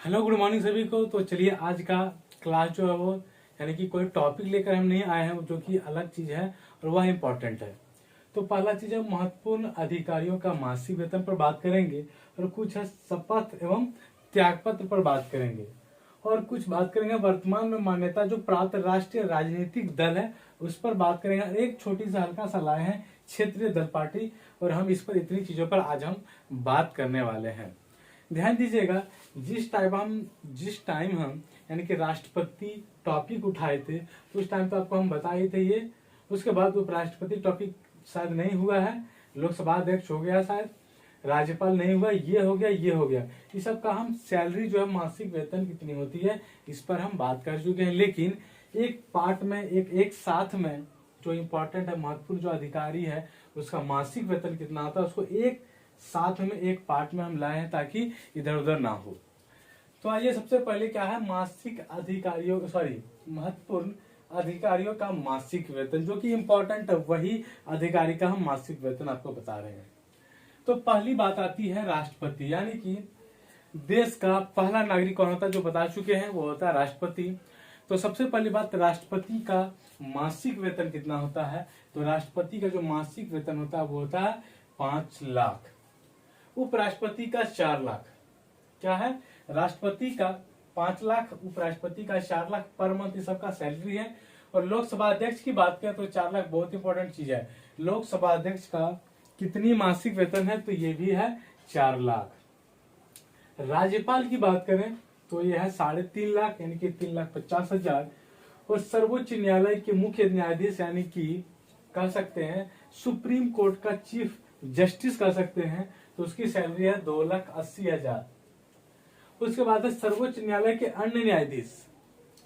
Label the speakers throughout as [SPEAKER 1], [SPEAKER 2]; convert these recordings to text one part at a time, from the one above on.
[SPEAKER 1] Hello good morning सभी को। तो चलिए आज का क्लास जो है वो यानी कि कोई टॉपिक लेकर हम नहीं आए हैं जो कि अलग चीज है और वह इम्पोर्टेंट है। तो पहला चीज है महत्वपूर्ण अधिकारियों का मासिक वेतन पर बात करेंगे और कुछ है शपथ एवं त्यागपत्र पर बात करेंगे और कुछ बात करेंगे वर्तमान में मान्यता जो प्राप्त राष्ट्रीय राजनीतिक दल है उस पर बात करेंगे। एक छोटी सा हल्का सा लाए हैं क्षेत्रीय दल पार्टी और हम इस पर इतनी चीजों पर आज हम बात करने वाले हैं। ध्यान दीजिएगा जिस टाइम हम यानी कि राष्ट्रपति टॉपिक उठाए थे तो उस टाइम तो आपको हम बताए थे ये। उसके बाद उपराष्ट्रपति टॉपिक शायद नहीं हुआ है, लोकसभा अध्यक्ष हो गया, शायद राज्यपाल नहीं हुआ, ये हो गया ये हो गया। इस सब का हम सैलरी जो है मासिक वेतन कितनी होती है इस पर हम बात कर चुके हैं। लेकिन एक पार्ट में एक साथ में जो इम्पोर्टेंट है महत्वपूर्ण जो अधिकारी है उसका मासिक वेतन कितना होता है उसको एक साथ में एक पार्ट में हम लाए हैं ताकि इधर उधर ना हो। तो आइए सबसे पहले क्या है महत्वपूर्ण अधिकारियों का मासिक वेतन जो कि इम्पोर्टेंट है, वही अधिकारी का हम मासिक वेतन आपको बता रहे हैं। तो पहली बात आती है राष्ट्रपति, यानी कि देश का पहला नागरिक कौन होता है जो बता चुके हैं वो होता है राष्ट्रपति। तो सबसे पहली बात राष्ट्रपति का मासिक वेतन कितना होता है। तो राष्ट्रपति का जो मासिक वेतन होता है वो होता है 5 लाख। उपराष्ट्रपति का 4 लाख। क्या है, राष्ट्रपति का 5 लाख, उपराष्ट्रपति का 4 लाख पर मंथ सबका सैलरी है। और लोकसभा अध्यक्ष की बात करें तो 4 लाख बहुत इंपॉर्टेंट चीज है। लोकसभा अध्यक्ष का कितनी मासिक वेतन है तो ये भी है 4 लाख। राज्यपाल की बात करें तो यह है 3.5 लाख यानी कि 3,50,000। और सर्वोच्च न्यायालय के मुख्य न्यायाधीश यानी कि कह सकते हैं सुप्रीम कोर्ट का चीफ जस्टिस कह सकते हैं तो उसकी सैलरी है 2,80,000। उसके बाद है सर्वोच्च न्यायालय के अन्य न्यायाधीश।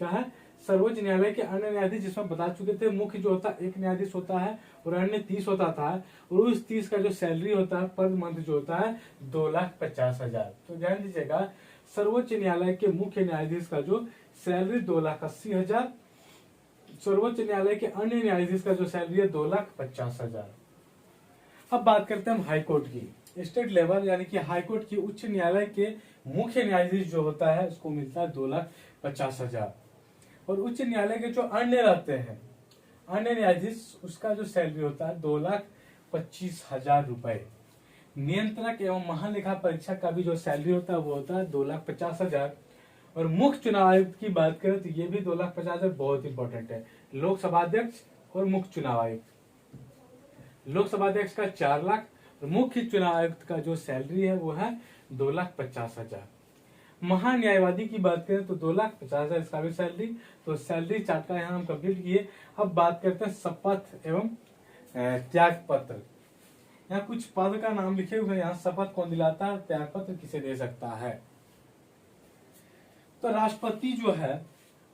[SPEAKER 1] क्या है, सर्वोच्च न्यायालय के अन्य न्यायाधीश जिसमें बता चुके थे मुख्य जो होता है 1 न्यायाधीश होता है और अन्य 30 होता था और उस 30 का जो सैलरी होता है पर मंथ जो होता है 2,50,000। तो ध्यान दीजिएगा सर्वोच्च न्यायालय के मुख्य न्यायाधीश का जो सैलरी 2,80,000, सर्वोच्च न्यायालय के अन्य न्यायाधीश का जो सैलरी है 2,50,000। अब बात करते हैं हम हाईकोर्ट की। स्टेट लेवल यानी कि हाईकोर्ट की उच्च न्यायालय के मुख्य न्यायाधीश जो होता है उसको मिलता है 2,50,000। और उच्च न्यायालय के जो अन्य रहते हैं अन्य न्यायाधीश उसका जो सैलरी होता है 2,25,000 रुपए। नियंत्रक एवं महालेखा परीक्षक का भी जो सैलरी होता है वो होता है 2,50,000। और मुख्य चुनाव आयुक्त की बात करें तो ये भी 2,50,000 बहुत इंपॉर्टेंट है। लोकसभा अध्यक्ष और मुख्य चुनाव आयुक्त, लोकसभा अध्यक्ष का 4 लाख और मुख्य चुनाव आयुक्त का जो सैलरी है वो है 2,50,000। महान्यायवादी की बात करें तो 2,50,000 इसका भी सैलरी। तो सैलरी चार्ट का यहाँ हम कंप्लीट किए। अब बात करते हैं शपथ एवं त्याग पत्र। यहाँ कुछ पद का नाम लिखे हुए यहाँ शपथ कौन दिलाता है, त्याग पत्र किसे दे सकता है। तो राष्ट्रपति जो है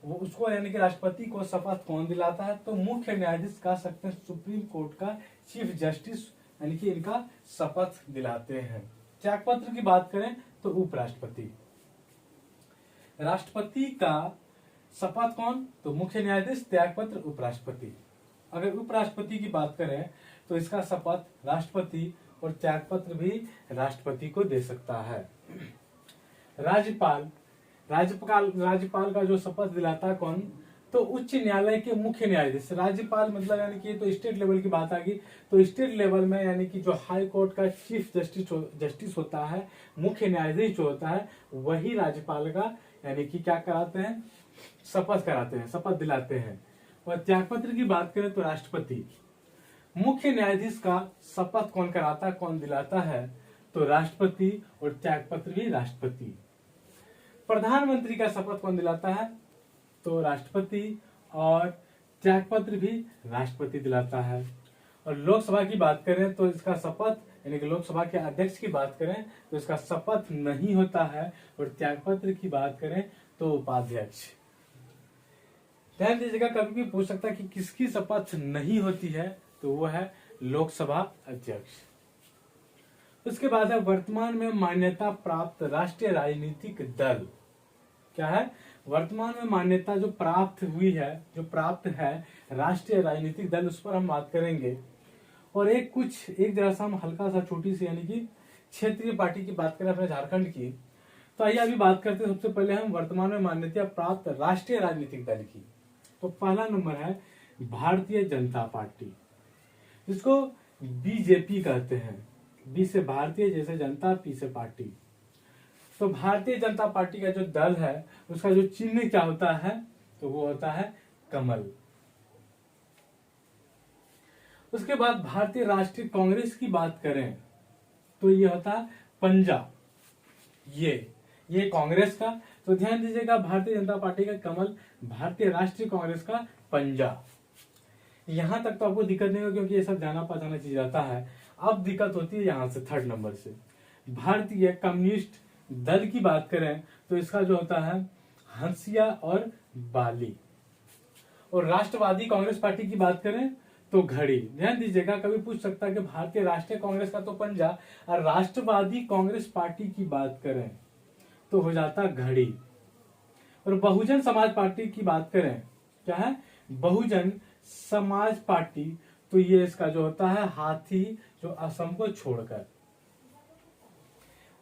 [SPEAKER 1] वो उसको यानी कि राष्ट्रपति को शपथ कौन दिलाता है तो मुख्य न्यायाधीश कह सकते हैं सुप्रीम कोर्ट का चीफ जस्टिस यानी कि इनका शपथ दिलाते हैं। त्यागपत्र की बात करें तो उपराष्ट्रपति। राष्ट्रपति का शपथ कौन तो मुख्य न्यायाधीश, त्यागपत्र उपराष्ट्रपति। अगर उपराष्ट्रपति की बात करें तो इसका शपथ राष्ट्रपति और त्यागपत्र भी राष्ट्रपति को दे सकता है। राज्यपाल का जो शपथ दिलाता है कौन तो उच्च न्यायालय के मुख्य न्यायाधीश। राज्यपाल मतलब यानी कि तो स्टेट लेवल की बात आ गई। तो स्टेट लेवल में यानी कि जो हाई कोर्ट का चीफ जस्टिस होता है, मुख्य न्यायाधीश जो होता है वही राज्यपाल का यानी कि क्या कराते हैं, शपथ कराते हैं, शपथ दिलाते हैं। और त्यागपत्र की बात करें तो राष्ट्रपति। मुख्य न्यायाधीश का शपथ कौन कराता है, कौन दिलाता है तो राष्ट्रपति और त्यागपत्र भी राष्ट्रपति। प्रधानमंत्री का शपथ कौन दिलाता है तो राष्ट्रपति और त्यागपत्र भी राष्ट्रपति दिलाता है। और लोकसभा की बात करें तो इसका शपथ यानी कि लोकसभा के अध्यक्ष की बात करें तो इसका शपथ नहीं होता है। और त्यागपत्र की बात करें तो उपाध्यक्ष। ध्यान दीजिएगा कभी भी पूछ सकता है कि किसकी शपथ नहीं होती है तो वो है लोकसभा अध्यक्ष। उसके बाद है वर्तमान में मान्यता प्राप्त राष्ट्रीय राजनीतिक दल। क्या है, वर्तमान में मान्यता जो प्राप्त हुई है, जो प्राप्त है राष्ट्रीय राजनीतिक दल, उस पर हम बात करेंगे। और एक जरा सा हम हल्का सा छोटी सी यानी कि क्षेत्रीय पार्टी की बात करें अपने झारखंड की तो आइए अभी बात करते हैं सबसे पहले हम वर्तमान में मान्यता प्राप्त राष्ट्रीय राजनीतिक दल की। तो पहला नंबर है भारतीय जनता पार्टी, जिसको बीजेपी कहते हैं। बी से भारतीय, जैसे जनता, पी से पार्टी। तो भारतीय जनता पार्टी का जो दल है उसका जो चिन्ह क्या होता है, तो वो होता है कमल। उसके बाद भारतीय राष्ट्रीय कांग्रेस की बात करें तो ये होता है पंजा। ये कांग्रेस का, तो ध्यान दीजिएगा भारतीय जनता पार्टी का कमल, भारतीय राष्ट्रीय कांग्रेस का पंजा। यहां तक तो आपको दिक्कत नहीं होगी क्योंकि ये सब जाना पहचाना चीज आता है। अब दिक्कत होती है यहां से थर्ड नंबर से। भारतीय कम्युनिस्ट दल की बात करें तो इसका जो होता है हंसिया और बाली। और राष्ट्रवादी कांग्रेस पार्टी की बात करें तो घड़ी। ध्यान दीजिएगा, कभी पूछ सकता है कि भारतीय राष्ट्रीय कांग्रेस का तो पंजा और राष्ट्रवादी कांग्रेस पार्टी की बात करें तो हो जाता घड़ी। और बहुजन समाज पार्टी की बात करें, क्या है बहुजन समाज पार्टी, तो ये इसका जो होता है हाथी, जो असम को छोड़कर।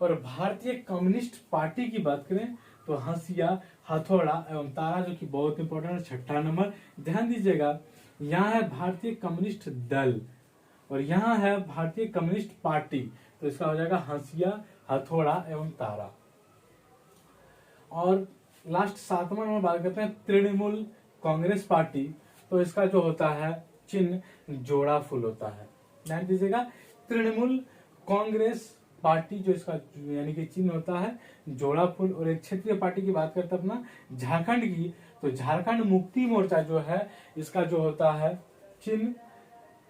[SPEAKER 1] और भारतीय कम्युनिस्ट पार्टी की बात करें तो हंसिया, हथौड़ा एवं तारा, जो कि बहुत इंपॉर्टेंट है, छठा नंबर। ध्यान दीजिएगा, यहाँ है भारतीय कम्युनिस्ट दल और यहाँ है भारतीय कम्युनिस्ट पार्टी, तो इसका हो जाएगा हंसिया, हथौड़ा एवं तारा। और लास्ट सातवां नंबर बात करते हैं तृणमूल कांग्रेस पार्टी, तो इसका जो होता है चिन्ह जोड़ा फूल होता है। ध्यान दीजिएगा, तृणमूल कांग्रेस पार्टी जो इसका यानी कि चिन्ह होता है जोड़ा फूल। और एक क्षेत्रीय पार्टी की बात करते हैं अपना झारखंड की, तो झारखंड मुक्ति मोर्चा जो है इसका जो होता है चिन्ह,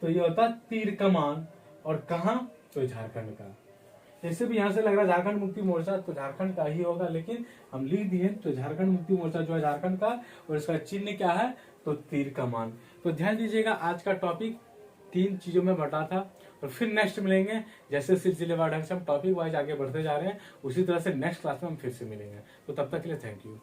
[SPEAKER 1] तो ये होता है तीर कमान। और कहां, तो झारखंड का। जैसे भी यहां से लग रहा है झारखंड मुक्ति मोर्चा, तो झारखंड का ही होगा, लेकिन हम लिख दिए तो झारखंड मुक्ति मोर्चा जो है झारखंड का, और इसका चिन्ह क्या है, तो तीर कमान। तो ध्यान दीजिएगा, आज का टॉपिक 3 चीजों में बटा था। और फिर नेक्स्ट मिलेंगे, जैसे सिलसिलेवार ढंग से हम टॉपिक वाइज आगे बढ़ते जा रहे हैं, उसी तरह से नेक्स्ट क्लास में हम फिर से मिलेंगे। तो तब तक के लिए थैंक यू।